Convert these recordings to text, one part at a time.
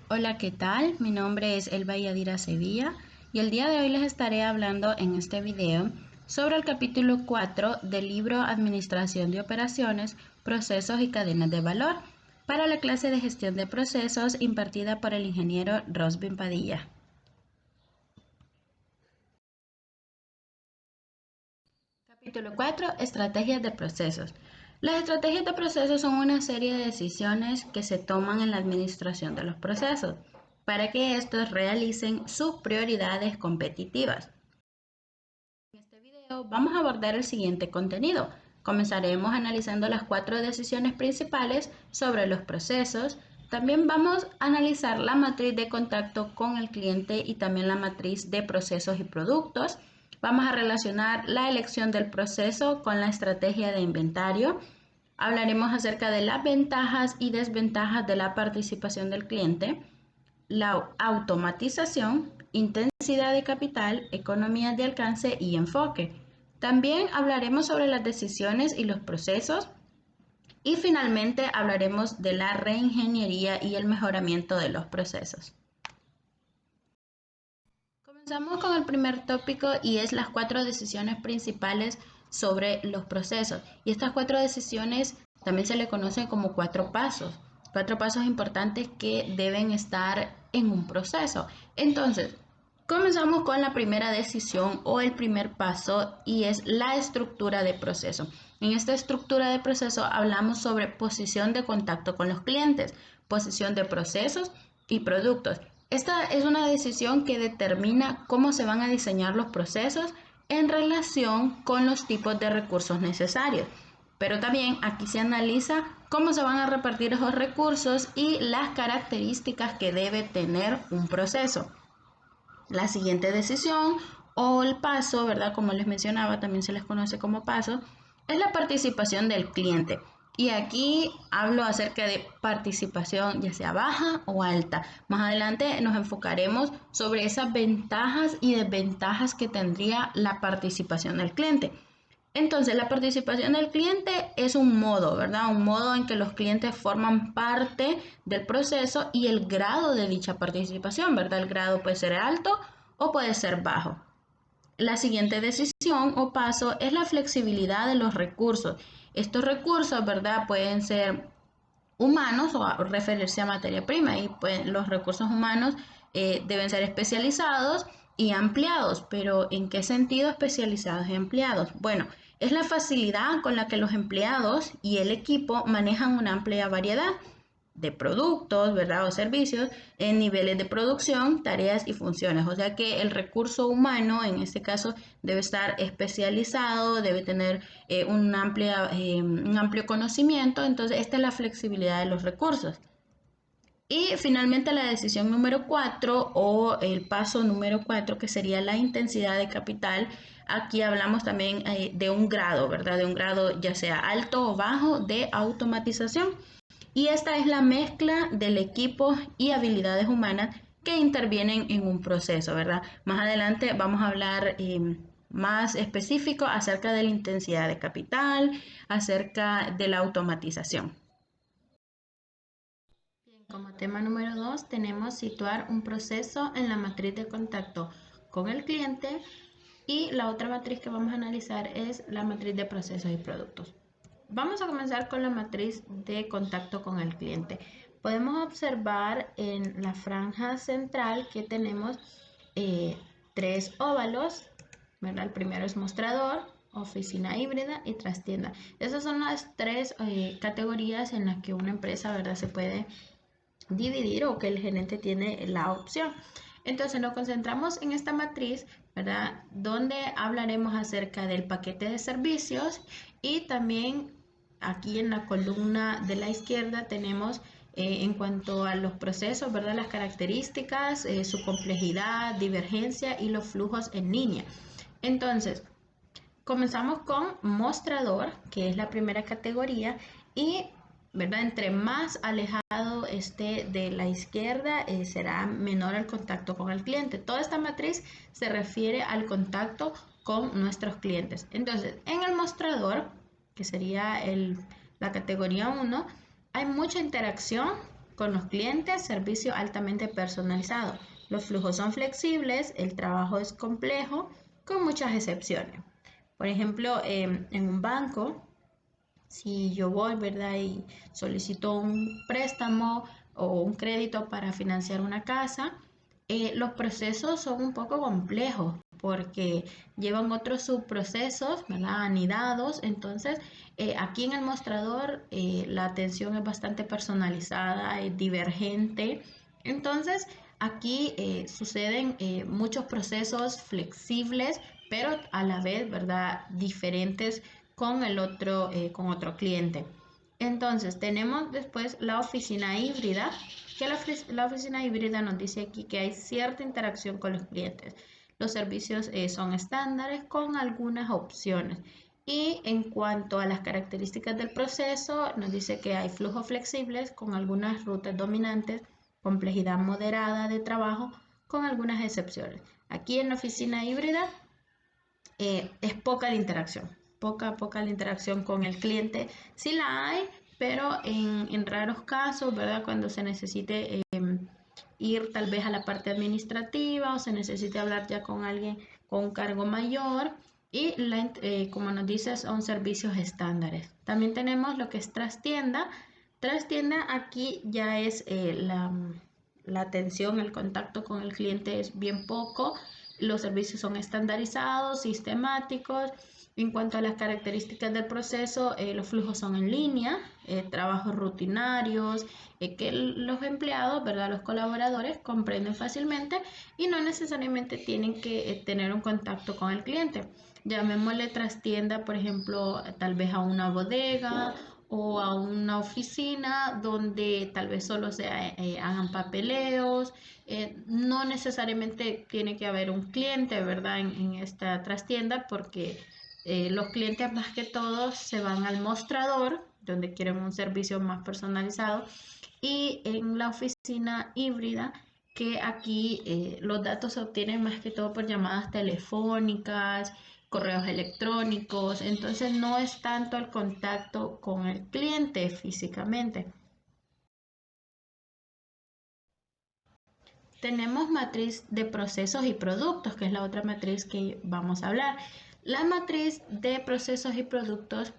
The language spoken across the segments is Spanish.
Hola, ¿qué tal? Mi nombre es Elba Yadira Sevilla y el día de hoy les estaré hablando en este video sobre el capítulo 4 del libro Administración de Operaciones, Procesos y Cadenas de Valor para la clase de Gestión de Procesos impartida por el ingeniero Rosvin Padilla. Capítulo 4. Estrategias de procesos. Las estrategias de procesos son una serie de decisiones que se toman en la administración de los procesos para que estos realicen sus prioridades competitivas. En este video vamos a abordar el siguiente contenido. Comenzaremos analizando las 4 decisiones principales sobre los procesos. También vamos a analizar la matriz de contacto con el cliente y también la matriz de procesos y productos. Vamos a relacionar la elección del proceso con la estrategia de inventario. Hablaremos acerca de las ventajas y desventajas de la participación del cliente, la automatización, intensidad de capital, economías de alcance y enfoque. También hablaremos sobre las decisiones y los procesos. Y finalmente hablaremos de la reingeniería y el mejoramiento de los procesos. Comenzamos con el primer tópico y es las 4 decisiones principales sobre los procesos. Y estas 4 decisiones también se le conocen como 4 pasos. 4 pasos importantes que deben estar en un proceso. Entonces, comenzamos con la primera decisión o el primer paso y es la estructura de proceso. En esta estructura de proceso hablamos sobre posición de contacto con los clientes, posición de procesos y productos. Esta es una decisión que determina cómo se van a diseñar los procesos en relación con los tipos de recursos necesarios. Pero también aquí se analiza cómo se van a repartir esos recursos y las características que debe tener un proceso. La siguiente decisión o el paso, ¿verdad? Como les mencionaba, también se les conoce como paso, es la participación del cliente. Y aquí hablo acerca de participación ya sea baja o alta. Más adelante nos enfocaremos sobre esas ventajas y desventajas que tendría la participación del cliente. Entonces, la participación del cliente es un modo, ¿verdad? Un modo en que los clientes forman parte del proceso y el grado de dicha participación, ¿verdad? El grado puede ser alto o puede ser bajo. La siguiente decisión o paso es la flexibilidad de los recursos. Estos recursos, ¿verdad? Pueden ser humanos o referirse a materia prima y pues, los recursos humanos deben ser especializados y ampliados, pero ¿en qué sentido especializados y ampliados? Bueno, es la facilidad con la que los empleados y el equipo manejan una amplia variedad de productos, ¿verdad? O servicios en niveles de producción, tareas y funciones. O sea que el recurso humano, en este caso, debe estar especializado, debe tener un amplio conocimiento. Entonces, esta es la flexibilidad de los recursos. Y finalmente la decisión número 4 o el paso número 4 que sería la intensidad de capital. Aquí hablamos también de un grado, ¿verdad? De un grado ya sea alto o bajo de automatización. Y esta es la mezcla del equipo y habilidades humanas que intervienen en un proceso, ¿verdad? Más adelante vamos a hablar más específico acerca de la intensidad de capital, acerca de la automatización. Bien, como tema número 2 tenemos situar un proceso en la matriz de contacto con el cliente y la otra matriz que vamos a analizar es la matriz de procesos y productos. Vamos a comenzar con la matriz de contacto con el cliente. Podemos observar en la franja central que tenemos 3 óvalos, ¿verdad? El primero es mostrador, oficina híbrida y trastienda. Esas son las 3 categorías en las que una empresa, ¿verdad? Se puede dividir o que el gerente tiene la opción. Entonces nos concentramos en esta matriz, ¿verdad? Donde hablaremos acerca del paquete de servicios y también aquí en la columna de la izquierda tenemos en cuanto a los procesos, ¿verdad? Las características, su complejidad, divergencia y los flujos en línea. Entonces, comenzamos con mostrador, que es la primera categoría, y ¿verdad? Entre más alejado esté de la izquierda, será menor el contacto con el cliente. Toda esta matriz se refiere al contacto con nuestros clientes. Entonces, en el mostrador, que sería la categoría 1, hay mucha interacción Con los clientes, servicio altamente personalizado. Los flujos son flexibles, el trabajo es complejo, con muchas excepciones. Por ejemplo, en un banco, si yo voy, ¿verdad? Y solicito un préstamo o un crédito para financiar una casa, los procesos son un poco complejos porque llevan otros subprocesos, ¿verdad? Anidados. Entonces, aquí en el mostrador la atención es bastante personalizada, es divergente. Entonces, aquí suceden muchos procesos flexibles, pero a la vez, ¿verdad? Diferentes con otro cliente. Entonces, tenemos después la oficina híbrida, que la oficina híbrida nos dice aquí que hay cierta interacción con los clientes. Los servicios son estándares con algunas opciones. Y en cuanto a las características del proceso, nos dice que hay flujos flexibles con algunas rutas dominantes, complejidad moderada de trabajo con algunas excepciones. Aquí en la oficina híbrida es poca la interacción, poca la interacción con el cliente. Sí la hay, pero en raros casos, ¿verdad? Cuando se necesite ir tal vez a la parte administrativa o se necesite hablar ya con alguien con un cargo mayor. Y como nos dice, son servicios estándares. También tenemos lo que es trastienda. Trastienda aquí ya es la atención, el contacto con el cliente es bien poco. Los servicios son estandarizados, sistemáticos. En cuanto a las características del proceso, los flujos son en línea, trabajos rutinarios, que los empleados, ¿verdad? Los colaboradores comprenden fácilmente y no necesariamente tienen que tener un contacto con el cliente. Llamémosle trastienda, por ejemplo, tal vez a una bodega o a una oficina donde tal vez solo se hagan papeleos. No necesariamente tiene que haber un cliente, ¿verdad? En esta trastienda porque los clientes más que todo se van al mostrador donde quieren un servicio más personalizado y en la oficina híbrida que aquí los datos se obtienen más que todo por llamadas telefónicas, correos electrónicos, entonces no es tanto el contacto con el cliente físicamente. Tenemos matriz de procesos y productos, que es la otra matriz que vamos a hablar. La matriz de procesos y productos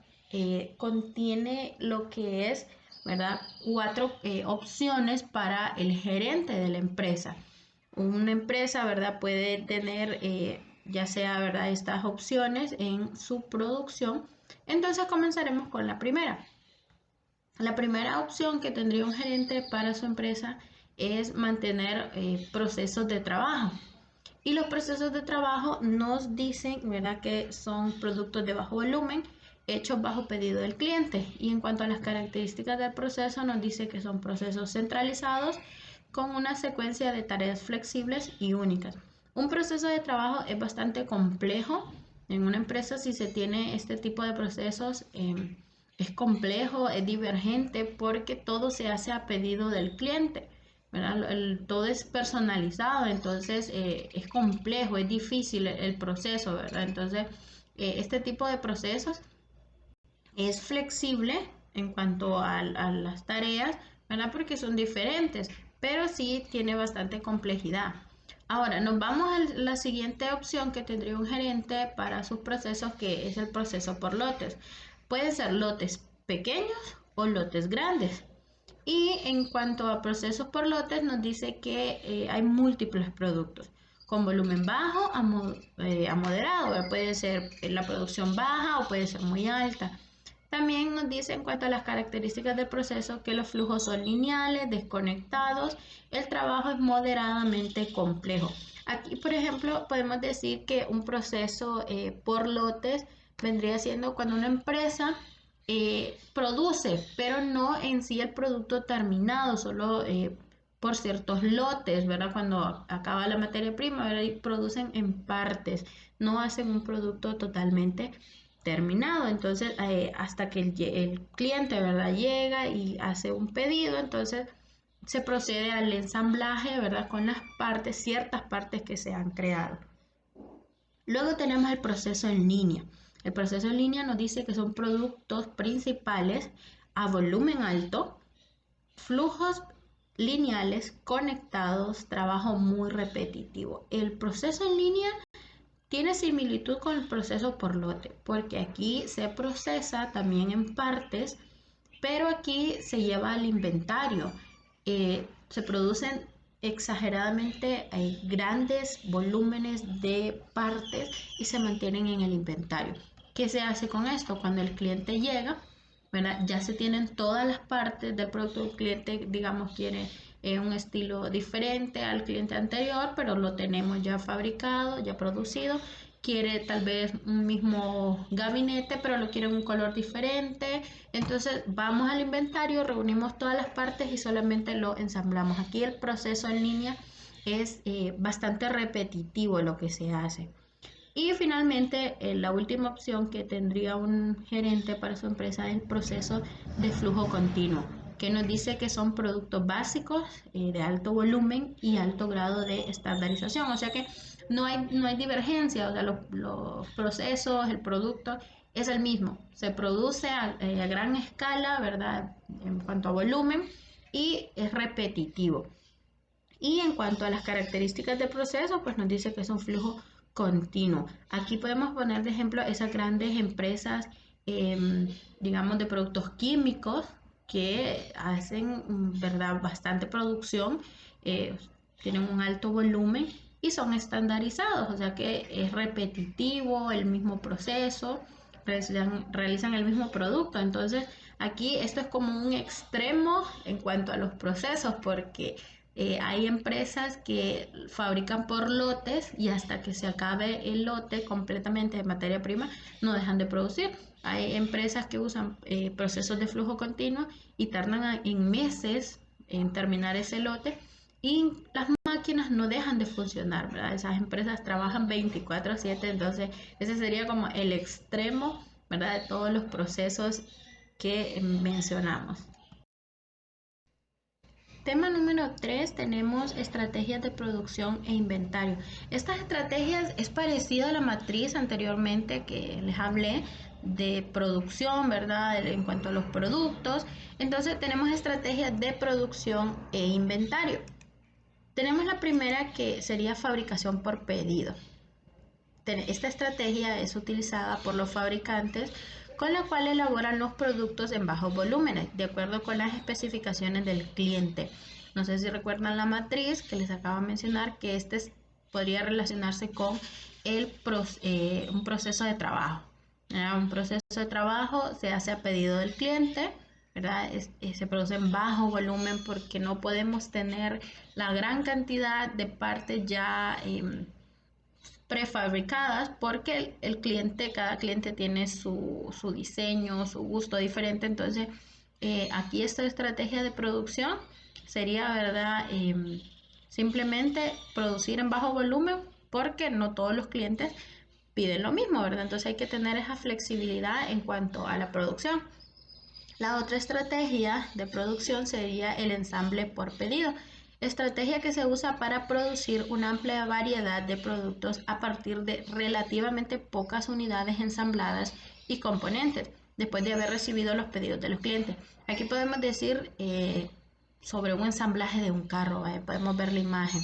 contiene lo que es, ¿verdad? Cuatro opciones para el gerente de la empresa. Una empresa, ¿verdad? Puede tener ya sea, ¿verdad? Estas opciones en su producción. Entonces comenzaremos con la primera. La primera opción que tendría un gerente para su empresa es mantener procesos de trabajo. Y los procesos de trabajo nos dicen, ¿verdad?, que son productos de bajo volumen hechos bajo pedido del cliente. Y en cuanto a las características del proceso, nos dice que son procesos centralizados con una secuencia de tareas flexibles y únicas. Un proceso de trabajo es bastante complejo. En una empresa, si se tiene este tipo de procesos, es complejo, es divergente porque todo se hace a pedido del cliente, ¿verdad? Todo es personalizado, entonces es complejo, es difícil el proceso, ¿verdad? Entonces, este tipo de procesos es flexible en cuanto a las tareas, ¿verdad? Porque son diferentes, pero sí tiene bastante complejidad. Ahora, nos vamos a la siguiente opción que tendría un gerente para sus procesos, que es el proceso por lotes. Pueden ser lotes pequeños o lotes grandes. Y en cuanto a procesos por lotes, nos dice que hay múltiples productos con volumen bajo a moderado. Puede ser la producción baja o puede ser muy alta. También nos dice en cuanto a las características del proceso que los flujos son lineales, desconectados, el trabajo es moderadamente complejo. Aquí, por ejemplo, podemos decir que un proceso por lotes vendría siendo cuando una empresa produce, pero no en sí el producto terminado, solo por ciertos lotes, ¿verdad? Cuando acaba la materia prima, ¿verdad? Y producen en partes, no hacen un producto totalmente terminado. Entonces, hasta que el cliente, ¿verdad? Llega y hace un pedido, entonces se procede al ensamblaje, ¿verdad? Con las partes, ciertas partes que se han creado. Luego tenemos el proceso en línea. El proceso en línea nos dice que son productos principales a volumen alto, flujos lineales, conectados, trabajo muy repetitivo. El proceso en línea tiene similitud con el proceso por lote, porque aquí se procesa también en partes, pero aquí se lleva al inventario. Se producen exageradamente grandes volúmenes de partes y se mantienen en el inventario. ¿Qué se hace con esto? Cuando el cliente llega, ¿verdad? Ya se tienen todas las partes del producto. El cliente, digamos, quiere un estilo diferente al cliente anterior, pero lo tenemos ya fabricado, ya producido. Quiere tal vez un mismo gabinete, pero lo quiere en un color diferente. Entonces vamos al inventario, reunimos todas las partes y solamente lo ensamblamos. Aquí el proceso en línea es bastante repetitivo lo que se hace. Y finalmente, la última opción que tendría un gerente para su empresa es el proceso de flujo continuo, que nos dice que son productos básicos de alto volumen y alto grado de estandarización. O sea que no hay divergencia, o sea, los procesos, el producto es el mismo. Se produce a gran escala, ¿verdad? En cuanto a volumen y es repetitivo. Y en cuanto a las características del proceso, pues nos dice que es un flujo continuo. Aquí podemos poner de ejemplo esas grandes empresas, digamos, de productos químicos que hacen, ¿verdad?, bastante producción, tienen un alto volumen y son estandarizados, o sea que es repetitivo el mismo proceso, realizan el mismo producto. Entonces, aquí esto es como un extremo en cuanto a los procesos, porque hay empresas que fabrican por lotes y hasta que se acabe el lote completamente de materia prima no dejan de producir. Hay empresas que usan procesos de flujo continuo y tardan en meses en terminar ese lote y las máquinas no dejan de funcionar, ¿verdad? Esas empresas trabajan 24/7, entonces ese sería como el extremo, ¿verdad?, de todos los procesos que mencionamos. Tema número 3, tenemos estrategias de producción e inventario. Estas estrategias es parecida a la matriz anteriormente que les hablé de producción, ¿verdad? En cuanto a los productos. Entonces tenemos estrategias de producción e inventario. Tenemos la primera, que sería fabricación por pedido. Esta estrategia es utilizada por los fabricantes, con la cual elaboran los productos en bajos volúmenes, de acuerdo con las especificaciones del cliente. No sé si recuerdan la matriz que les acabo de mencionar, que podría relacionarse con un proceso de trabajo. Un proceso de trabajo se hace a pedido del cliente, ¿verdad? Se produce en bajo volumen porque no podemos tener la gran cantidad de partes ya prefabricadas, porque cada cliente tiene su diseño, su gusto diferente. Entonces, aquí esta estrategia de producción sería, ¿verdad?, simplemente producir en bajo volumen, porque no todos los clientes piden lo mismo, ¿verdad? Entonces hay que tener esa flexibilidad en cuanto a la producción. La otra estrategia de producción sería el ensamble por pedido, estrategia que se usa para producir una amplia variedad de productos a partir de relativamente pocas unidades ensambladas y componentes, después de haber recibido los pedidos de los clientes. Aquí podemos decir sobre un ensamblaje de un carro, podemos ver la imagen.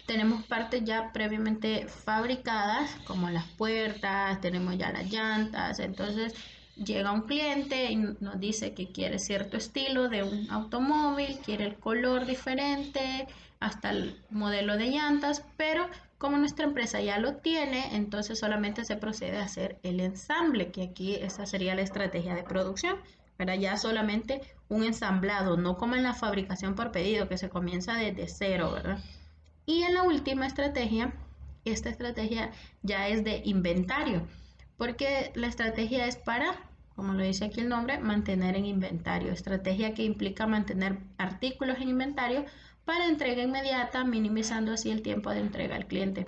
Tenemos partes ya previamente fabricadas, como las puertas, tenemos ya las llantas. Entonces llega un cliente y nos dice que quiere cierto estilo de un automóvil, quiere el color diferente, hasta el modelo de llantas, pero como nuestra empresa ya lo tiene, entonces solamente se procede a hacer el ensamble, que aquí esa sería la estrategia de producción, ¿verdad? Ya solamente un ensamblado, no como en la fabricación por pedido, que se comienza desde cero, ¿verdad? Y en la última estrategia, esta estrategia ya es de inventario, porque la estrategia es para, como lo dice aquí el nombre, mantener en inventario. Estrategia que implica mantener artículos en inventario para entrega inmediata, minimizando así el tiempo de entrega al cliente.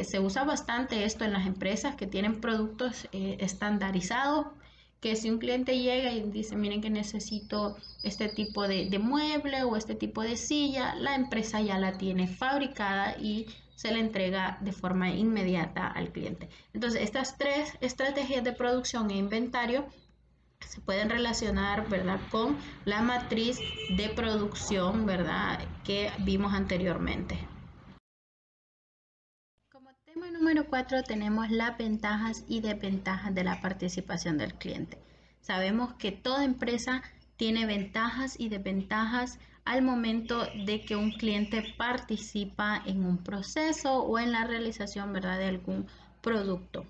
Se usa bastante esto en las empresas que tienen productos estandarizados, que si un cliente llega y dice, miren que necesito este tipo de mueble o este tipo de silla, la empresa ya la tiene fabricada y se la entrega de forma inmediata al cliente. Entonces, estas tres estrategias de producción e inventario se pueden relacionar, ¿verdad?, con la matriz de producción, ¿verdad?, que vimos anteriormente. Como tema número 4 tenemos las ventajas y desventajas de la participación del cliente. Sabemos que toda empresa tiene ventajas y desventajas al momento de que un cliente participa en un proceso o en la realización, ¿verdad?, de algún producto.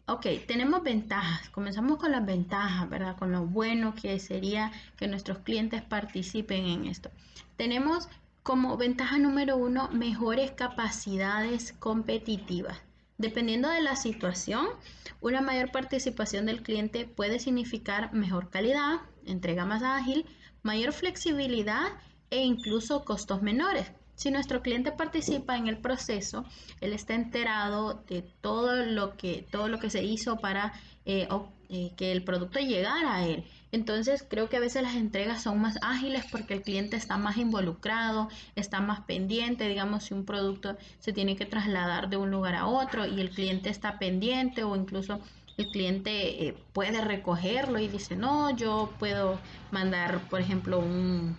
Ok, tenemos ventajas. Comenzamos con las ventajas, ¿verdad? Con lo bueno que sería que nuestros clientes participen en esto. Tenemos como ventaja número 1 mejores capacidades competitivas. Dependiendo de la situación, una mayor participación del cliente puede significar mejor calidad, entrega más ágil, mayor flexibilidad e incluso costos menores. Si nuestro cliente participa en el proceso, él está enterado de todo lo que se hizo para que el producto llegara a él. Entonces creo que a veces las entregas son más ágiles porque el cliente está más involucrado, está más pendiente. Digamos, si un producto se tiene que trasladar de un lugar a otro y el cliente está pendiente, o incluso el cliente puede recogerlo y dice, no, yo puedo mandar, por ejemplo, un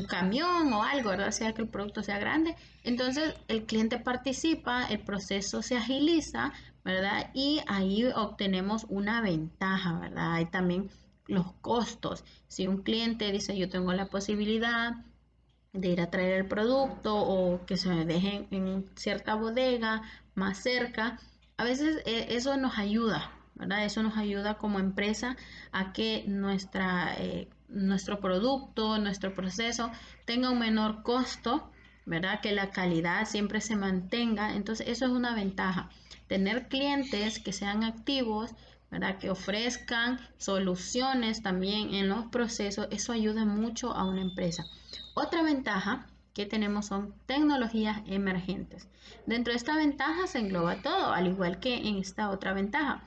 camión o algo, ¿verdad? Sea que el producto sea grande. Entonces el cliente participa, el proceso se agiliza, ¿verdad? Y ahí obtenemos una ventaja, ¿verdad? Hay también los costos. Si un cliente dice, yo tengo la posibilidad de ir a traer el producto o que se me deje en cierta bodega más cerca, a veces eso nos ayuda, ¿verdad? Eso nos ayuda como empresa a que nuestro producto, nuestro proceso tenga un menor costo, ¿verdad? Que la calidad siempre se mantenga. Entonces eso es una ventaja. Tener clientes que sean activos, ¿verdad?, que ofrezcan soluciones también en los procesos, eso ayuda mucho a una empresa. Otra ventaja que tenemos son tecnologías emergentes. Dentro de esta ventaja se engloba todo, al igual que en esta otra ventaja.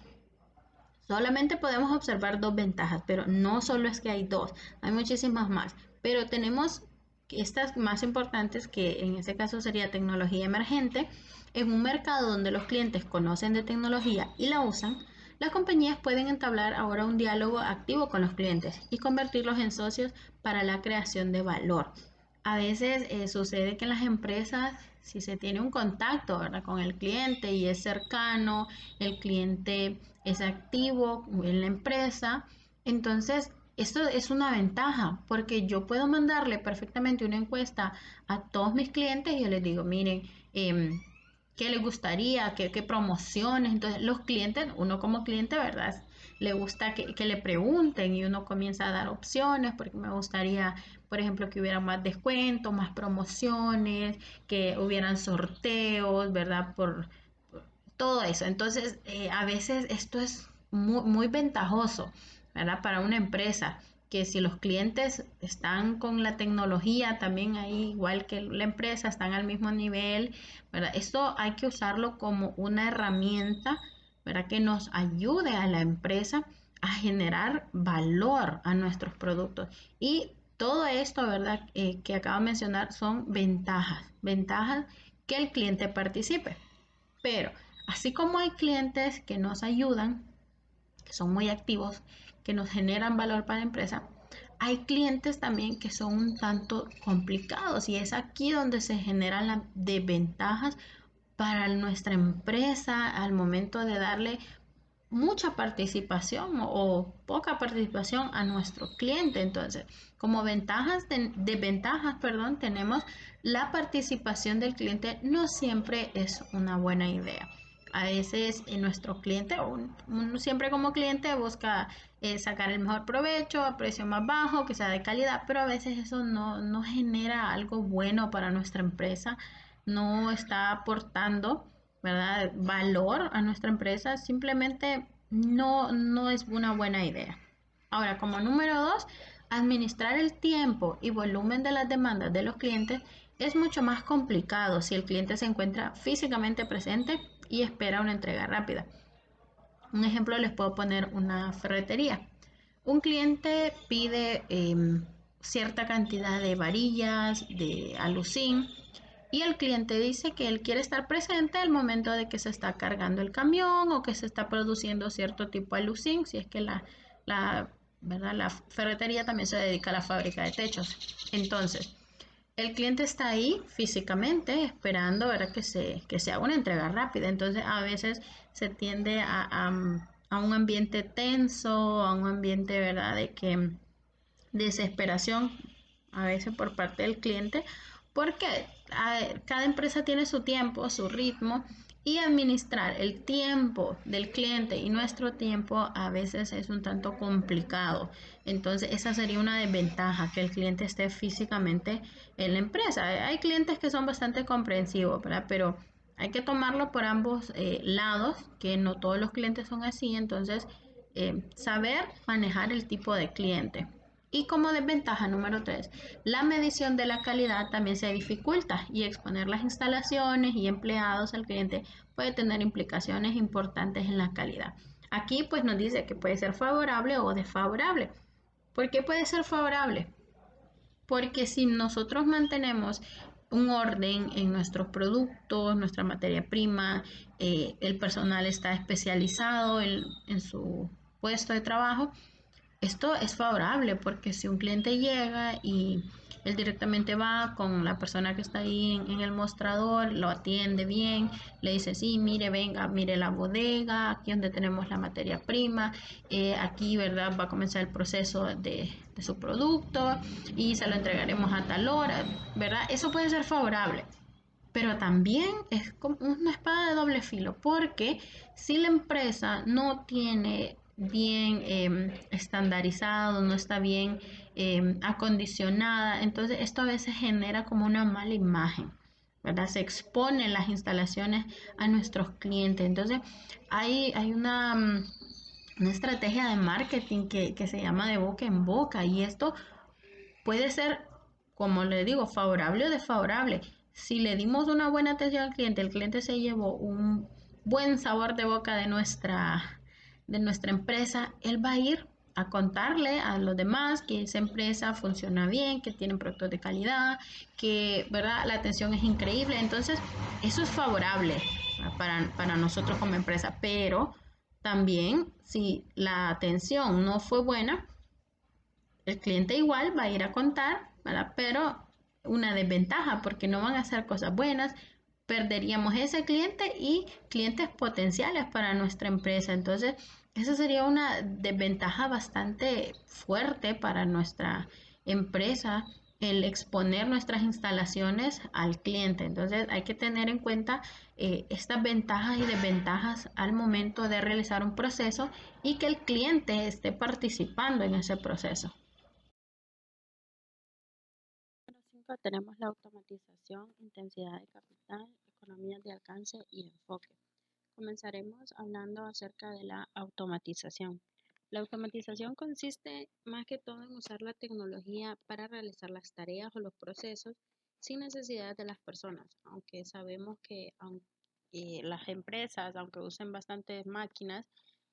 Solamente podemos observar dos ventajas, pero no solo es que hay dos, hay muchísimas más. Pero tenemos estas más importantes, que en este caso sería tecnología emergente. En un mercado donde los clientes conocen de tecnología y la usan, las compañías pueden entablar ahora un diálogo activo con los clientes y convertirlos en socios para la creación de valor. A veces sucede que en las empresas, si se tiene un contacto, ¿verdad?, con el cliente y es cercano, el cliente es activo en la empresa, entonces esto es una ventaja porque yo puedo mandarle perfectamente una encuesta a todos mis clientes y yo les digo, miren, qué les gustaría, qué promociones. Entonces los clientes, uno como cliente, ¿verdad?, le gusta que le pregunten y uno comienza a dar opciones, porque me gustaría, por ejemplo, que hubiera más descuentos, más promociones, que hubieran sorteos, ¿verdad? Por todo eso. Entonces, a veces esto es muy ventajoso, ¿verdad?, para una empresa, que si los clientes están con la tecnología también ahí, igual que la empresa, están al mismo nivel, ¿verdad? Esto hay que usarlo como una herramienta, ¿verdad?, que nos ayude a la empresa a generar valor a nuestros productos. Y todo esto, ¿verdad?, que acabo de mencionar son ventajas que el cliente participe. Pero así como hay clientes que nos ayudan, que son muy activos, que nos generan valor para la empresa, hay clientes también que son un tanto complicados, y es aquí donde se generan las desventajas para nuestra empresa al momento de darle mucha participación o poca participación a nuestro cliente. Entonces, como desventajas, perdón, tenemos la participación del cliente no siempre es una buena idea. A veces nuestro cliente, uno siempre como cliente busca sacar el mejor provecho a precio más bajo, que sea de calidad, pero a veces eso no genera algo bueno para nuestra empresa, no está aportando, ¿verdad?, valor a nuestra empresa. Simplemente no es una buena idea. Ahora, como número 2, administrar el tiempo y volumen de las demandas de los clientes es mucho más complicado si el cliente se encuentra físicamente presente y espera una entrega rápida. Un ejemplo, les puedo poner una ferretería. Un cliente pide cierta cantidad de varillas, de alucín, y el cliente dice que él quiere estar presente al momento de que se está cargando el camión o que se está produciendo cierto tipo de alucín, si es que ¿verdad? La ferretería también se dedica a la fábrica de techos. Entonces, el cliente está ahí físicamente esperando, ¿verdad? Que se haga una entrega rápida. Entonces, a veces se tiende a un ambiente tenso, a un ambiente, ¿verdad? De que desesperación a veces por parte del cliente, porque cada empresa tiene su tiempo, su ritmo, y administrar el tiempo del cliente y nuestro tiempo a veces es un tanto complicado. Entonces esa sería una desventaja, que el cliente esté físicamente en la empresa. Hay clientes que son bastante comprensivos, ¿verdad? Pero hay que tomarlo por ambos lados, que no todos los clientes son así. Entonces saber manejar el tipo de cliente. Y como desventaja número 3, la medición de la calidad también se dificulta, y exponer las instalaciones y empleados al cliente puede tener implicaciones importantes en la calidad. Aquí pues nos dice que puede ser favorable o desfavorable. ¿Por qué puede ser favorable? Porque si nosotros mantenemos un orden en nuestros productos, nuestra materia prima, el personal está especializado en su puesto de trabajo, esto es favorable, porque si un cliente llega y él directamente va con la persona que está ahí en el mostrador, lo atiende bien, le dice, sí, mire, venga, mire la bodega, aquí donde tenemos la materia prima, aquí, ¿verdad? Va a comenzar el proceso de su producto y se lo entregaremos a tal hora, ¿verdad? Eso puede ser favorable. Pero también es como una espada de doble filo, porque si la empresa no tiene bien estandarizado, no está bien acondicionada, entonces esto a veces genera como una mala imagen, ¿verdad? Se exponen las instalaciones a nuestros clientes. Entonces hay una estrategia de marketing que se llama de boca en boca, y esto puede ser, como le digo, favorable o desfavorable. Si le dimos una buena atención al cliente, el cliente se llevó un buen sabor de boca de nuestra empresa, él va a ir a contarle a los demás que esa empresa funciona bien, que tienen productos de calidad, que, ¿verdad? La atención es increíble. Entonces, eso es favorable para nosotros como empresa, pero también si la atención no fue buena, el cliente igual va a ir a contar, ¿verdad? Pero una desventaja, porque no van a hacer cosas buenas, perderíamos ese cliente y clientes potenciales para nuestra empresa. Entonces, esa sería una desventaja bastante fuerte para nuestra empresa, el exponer nuestras instalaciones al cliente. Entonces, hay que tener en cuenta estas ventajas y desventajas al momento de realizar un proceso, y que el cliente esté participando en ese proceso. Número 5 tenemos la automatización, intensidad de capital, economías de alcance y enfoque. Comenzaremos hablando acerca de la automatización. La automatización consiste más que todo en usar la tecnología para realizar las tareas o los procesos sin necesidad de las personas, aunque sabemos que las empresas, aunque usen bastantes máquinas,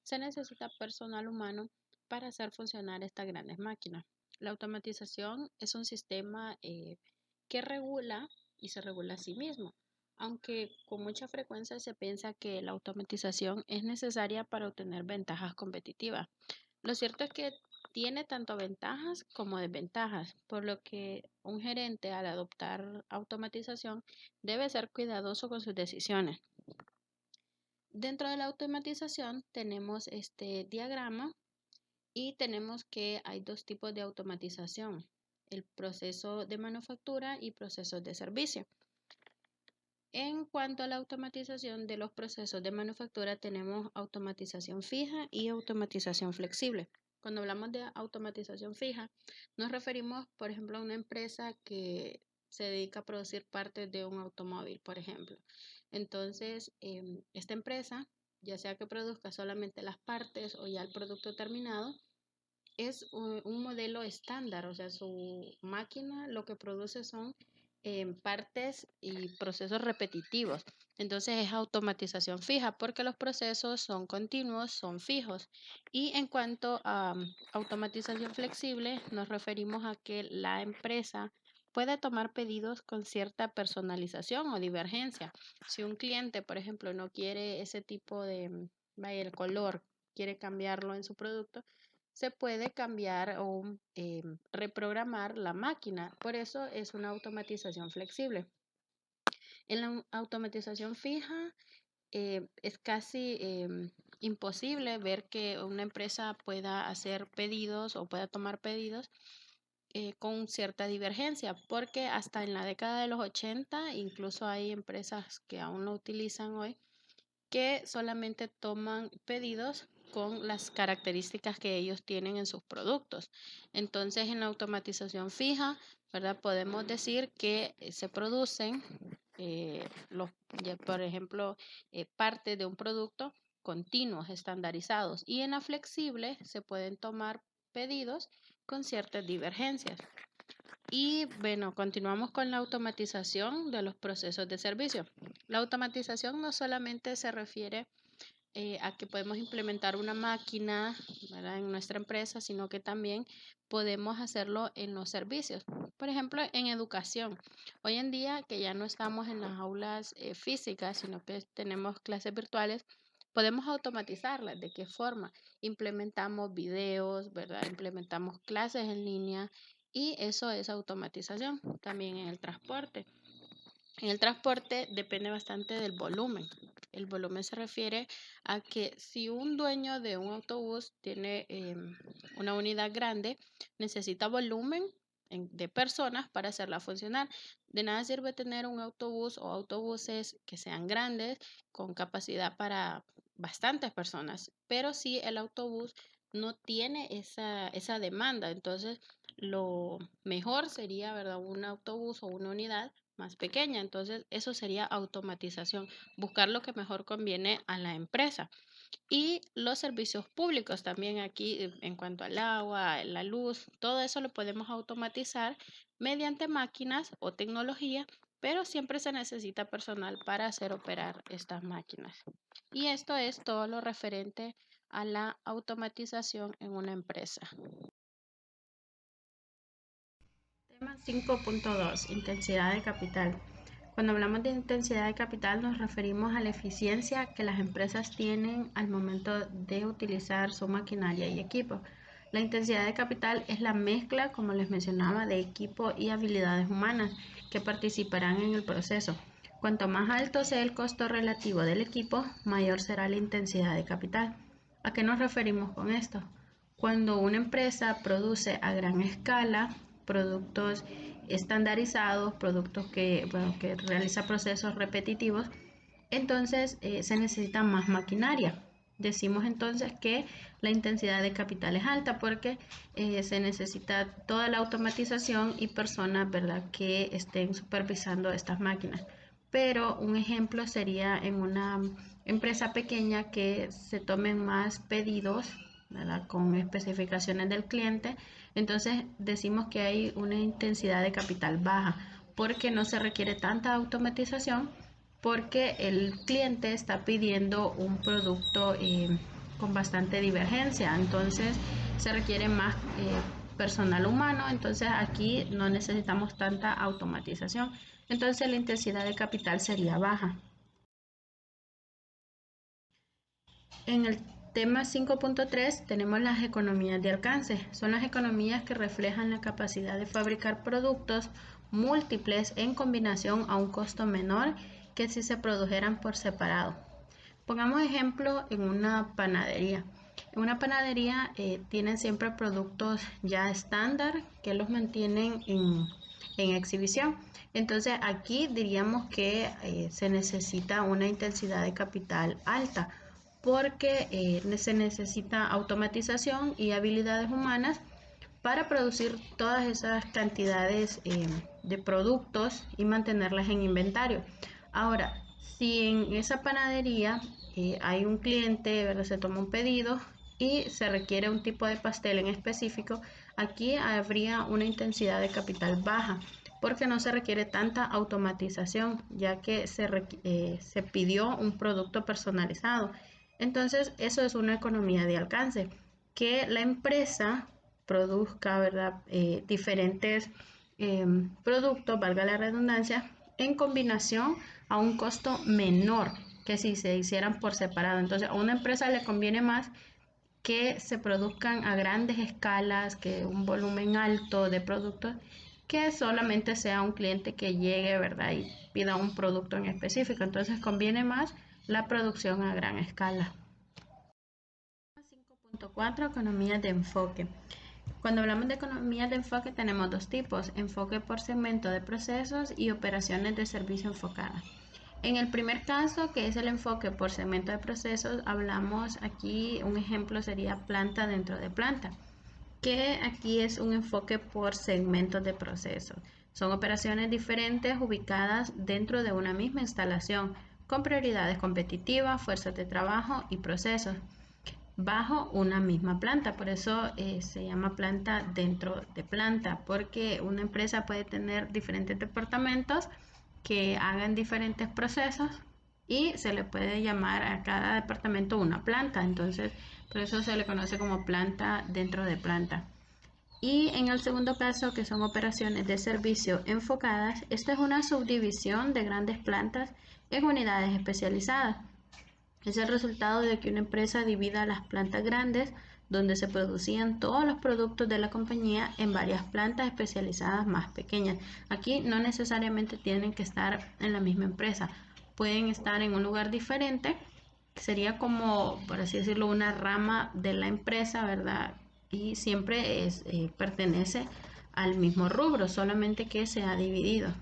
se necesita personal humano para hacer funcionar estas grandes máquinas. La automatización es un sistema que regula y se regula a sí mismo, aunque con mucha frecuencia se piensa que la automatización es necesaria para obtener ventajas competitivas. Lo cierto es que tiene tanto ventajas como desventajas, por lo que un gerente al adoptar automatización debe ser cuidadoso con sus decisiones. Dentro de la automatización tenemos este diagrama y tenemos que hay dos tipos de automatización: el proceso de manufactura y procesos de servicio. En cuanto a la automatización de los procesos de manufactura, tenemos automatización fija y automatización flexible. Cuando hablamos de automatización fija, nos referimos, por ejemplo, a una empresa que se dedica a producir partes de un automóvil, por ejemplo. Entonces, esta empresa, ya sea que produzca solamente las partes o ya el producto terminado, es un modelo estándar, o sea, su máquina lo que produce son partes y procesos repetitivos. Entonces es automatización fija porque los procesos son continuos, son fijos. Y en cuanto a automatización flexible, nos referimos a que la empresa puede tomar pedidos con cierta personalización o divergencia. Si un cliente, por ejemplo, no quiere ese tipo de, vaya, el color, quiere cambiarlo en su producto, se puede cambiar o reprogramar la máquina. Por eso es una automatización flexible. En la automatización fija es casi imposible ver que una empresa pueda hacer pedidos o pueda tomar pedidos con cierta divergencia, porque hasta en la década de los 80, incluso hay empresas que aún lo utilizan hoy, que solamente toman pedidos con las características que ellos tienen en sus productos. Entonces, en la automatización fija, ¿verdad? Podemos decir que se producen, por ejemplo, partes de un producto continuos, estandarizados. Y en la flexible se pueden tomar pedidos con ciertas divergencias. Y bueno, continuamos con la automatización de los procesos de servicio. La automatización no solamente se refiere a que podemos implementar una máquina, ¿verdad?, en nuestra empresa, sino que también podemos hacerlo en los servicios. Por ejemplo, en educación. Hoy en día que ya no estamos en las aulas físicas, sino que tenemos clases virtuales, podemos automatizarlas. ¿De qué forma? Implementamos videos, ¿verdad? Implementamos clases en línea y eso es automatización. También en el transporte. En el transporte depende bastante del volumen. El volumen se refiere a que si un dueño de un autobús tiene una unidad grande, necesita volumen de personas para hacerla funcionar. De nada sirve tener un autobús o autobuses que sean grandes con capacidad para bastantes personas, pero si el autobús no tiene esa demanda, entonces lo mejor sería, ¿verdad?, un autobús o una unidad más pequeña. Entonces, eso sería automatización, buscar lo que mejor conviene a la empresa. Y los servicios públicos también aquí, en cuanto al agua, la luz, todo eso lo podemos automatizar mediante máquinas o tecnología, pero siempre se necesita personal para hacer operar estas máquinas. Y esto es todo lo referente a la automatización en una empresa. Tema 5.2. Intensidad de capital. Cuando hablamos de intensidad de capital nos referimos a la eficiencia que las empresas tienen al momento de utilizar su maquinaria y equipo. La intensidad de capital es la mezcla, como les mencionaba, de equipo y habilidades humanas que participarán en el proceso. Cuanto más alto sea el costo relativo del equipo, mayor será la intensidad de capital. ¿A qué nos referimos con esto? Cuando una empresa produce a gran escala productos estandarizados, productos que realiza procesos repetitivos, entonces se necesita más maquinaria. Decimos entonces que la intensidad de capital es alta porque se necesita toda la automatización y personas, ¿verdad?, que estén supervisando estas máquinas. Pero un ejemplo sería en una empresa pequeña que se tomen más pedidos, ¿verdad?, con especificaciones del cliente. Entonces decimos que hay una intensidad de capital baja porque no se requiere tanta automatización, porque el cliente está pidiendo un producto con bastante divergencia, entonces se requiere más personal humano. Entonces aquí no necesitamos tanta automatización, entonces la intensidad de capital sería baja. En el tema 5.3 tenemos las economías de alcance. Son las economías que reflejan la capacidad de fabricar productos múltiples en combinación a un costo menor que si se produjeran por separado. Pongamos ejemplo en una panadería. En una panadería tienen siempre productos ya estándar que los mantienen en exhibición. Entonces aquí diríamos que se necesita una intensidad de capital alta porque se necesita automatización y habilidades humanas para producir todas esas cantidades de productos y mantenerlas en inventario. Ahora, si en esa panadería hay un cliente, ¿verdad?, se toma un pedido y se requiere un tipo de pastel en específico, aquí habría una intensidad de capital baja porque no se requiere tanta automatización, ya que se pidió un producto personalizado. Entonces, eso es una economía de alcance, que la empresa produzca, ¿verdad?, diferentes productos, valga la redundancia, en combinación a un costo menor que si se hicieran por separado. Entonces, a una empresa le conviene más que se produzcan a grandes escalas, que un volumen alto de productos, que solamente sea un cliente que llegue, ¿verdad? Y pida un producto en específico. Entonces conviene más la producción a gran escala. 5.4 Economía de enfoque. Cuando hablamos de economía de enfoque tenemos dos tipos: enfoque por segmento de procesos y operaciones de servicio enfocadas. En el primer caso, que es el enfoque por segmento de procesos, hablamos aquí, un ejemplo sería planta dentro de planta, que aquí es un enfoque por segmentos de procesos. Son operaciones diferentes ubicadas dentro de una misma instalación, con prioridades competitivas, fuerzas de trabajo y procesos, bajo una misma planta. Por eso se llama planta dentro de planta, porque una empresa puede tener diferentes departamentos que hagan diferentes procesos y se le puede llamar a cada departamento una planta. Entonces, por eso se le conoce como planta dentro de planta. Y en el segundo caso, que son operaciones de servicio enfocadas, esta es una subdivisión de grandes plantas en unidades especializadas. Es el resultado de que una empresa divida las plantas grandes, donde se producían todos los productos de la compañía, en varias plantas especializadas más pequeñas. Aquí no necesariamente tienen que estar en la misma empresa, pueden estar en un lugar diferente. Sería como, por así decirlo, una rama de la empresa, ¿verdad? Y siempre pertenece al mismo rubro, solamente que se ha dividido.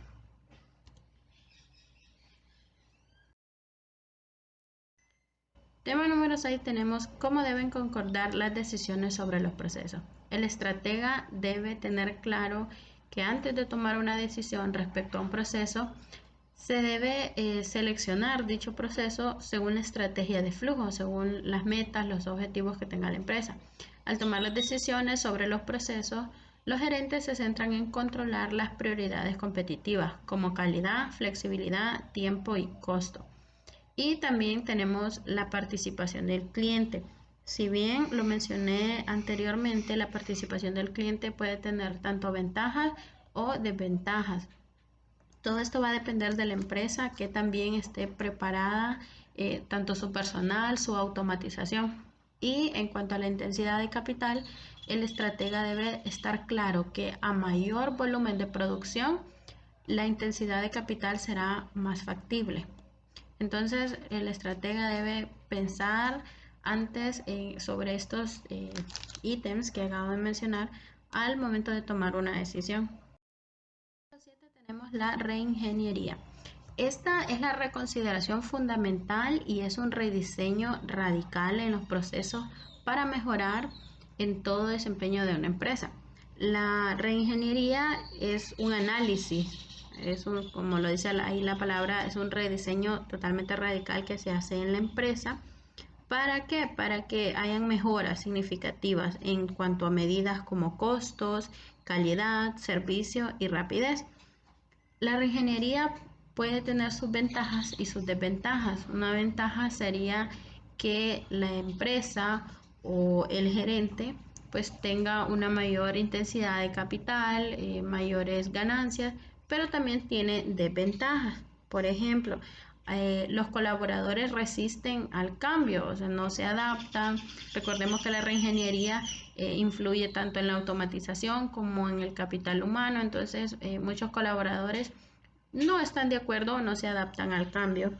Tema número 6 tenemos cómo deben concordar las decisiones sobre los procesos. El estratega debe tener claro que antes de tomar una decisión respecto a un proceso, se debe seleccionar dicho proceso según la estrategia de flujo, según las metas, los objetivos que tenga la empresa. Al tomar las decisiones sobre los procesos, los gerentes se centran en controlar las prioridades competitivas, como calidad, flexibilidad, tiempo y costo. Y también tenemos la participación del cliente. Si bien lo mencioné anteriormente, la participación del cliente puede tener tanto ventajas o desventajas. Todo esto va a depender de la empresa, que también esté preparada, tanto su personal, su automatización. Y en cuanto a la intensidad de capital, el estratega debe estar claro que a mayor volumen de producción, la intensidad de capital será más factible. Entonces, el estratega debe pensar antes sobre estos ítems que acabo de mencionar al momento de tomar una decisión. Número 7 tenemos la reingeniería. Esta es la reconsideración fundamental y es un rediseño radical en los procesos para mejorar en todo desempeño de una empresa. La reingeniería es un análisis, como lo dice ahí la palabra, es un rediseño totalmente radical que se hace en la empresa. ¿Para qué? Para que hayan mejoras significativas en cuanto a medidas como costos, calidad, servicio y rapidez. La reingeniería puede tener sus ventajas y sus desventajas. Una ventaja sería que la empresa o el gerente pues tenga una mayor intensidad de capital, mayores ganancias, pero también tiene desventajas. Por ejemplo, los colaboradores resisten al cambio, o sea, no se adaptan. Recordemos que la reingeniería influye tanto en la automatización como en el capital humano, entonces muchos colaboradores no están de acuerdo o no se adaptan al cambio.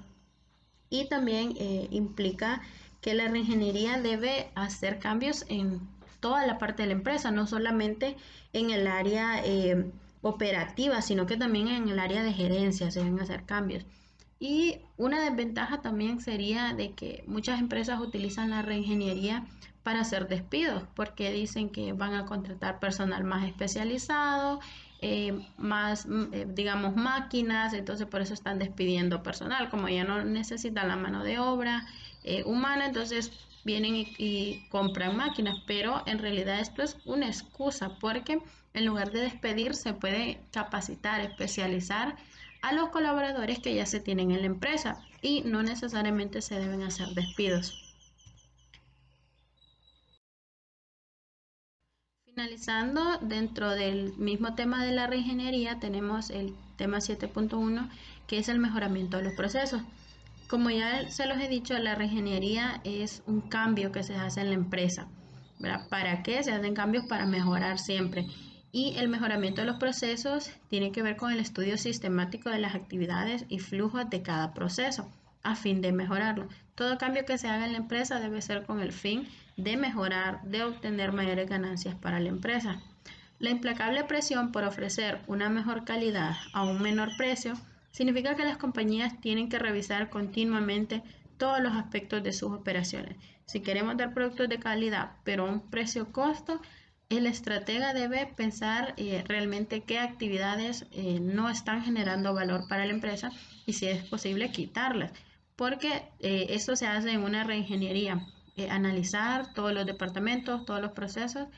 Y también implica que la reingeniería debe hacer cambios en toda la parte de la empresa, no solamente en el área operativa, sino que también en el área de gerencia se deben hacer cambios. Y una desventaja también sería de que muchas empresas utilizan la reingeniería para hacer despidos, porque dicen que van a contratar personal más especializado, digamos, máquinas, entonces por eso están despidiendo personal, como ya no necesitan la mano de obra humana, entonces vienen y compran máquinas, pero en realidad esto es una excusa, porque en lugar de despedir se puede capacitar, especializar a los colaboradores que ya se tienen en la empresa y no necesariamente se deben hacer despidos. Finalizando, dentro del mismo tema de la reingeniería tenemos el tema 7.1, que es el mejoramiento de los procesos. Como ya se los he dicho, la reingeniería es un cambio que se hace en la empresa, ¿verdad? ¿Para qué? Se hacen cambios para mejorar siempre. Y el mejoramiento de los procesos tiene que ver con el estudio sistemático de las actividades y flujos de cada proceso a fin de mejorarlo. Todo cambio que se haga en la empresa debe ser con el fin de mejorar, de obtener mayores ganancias para la empresa. La implacable presión por ofrecer una mejor calidad a un menor precio significa que las compañías tienen que revisar continuamente todos los aspectos de sus operaciones. Si queremos dar productos de calidad, pero a un precio-costo, el estratega debe pensar realmente qué actividades no están generando valor para la empresa y si es posible quitarlas, porque esto se hace en una reingeniería, analizar todos los departamentos, todos los procesos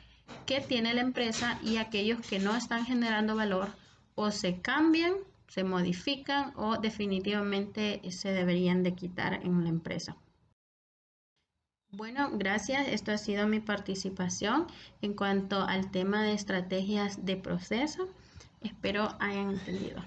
que tiene la empresa y aquellos que no están generando valor o se cambian, se modifican o definitivamente se deberían de quitar en la empresa. Bueno, gracias. Esto ha sido mi participación en cuanto al tema de estrategias de proceso. Espero hayan entendido.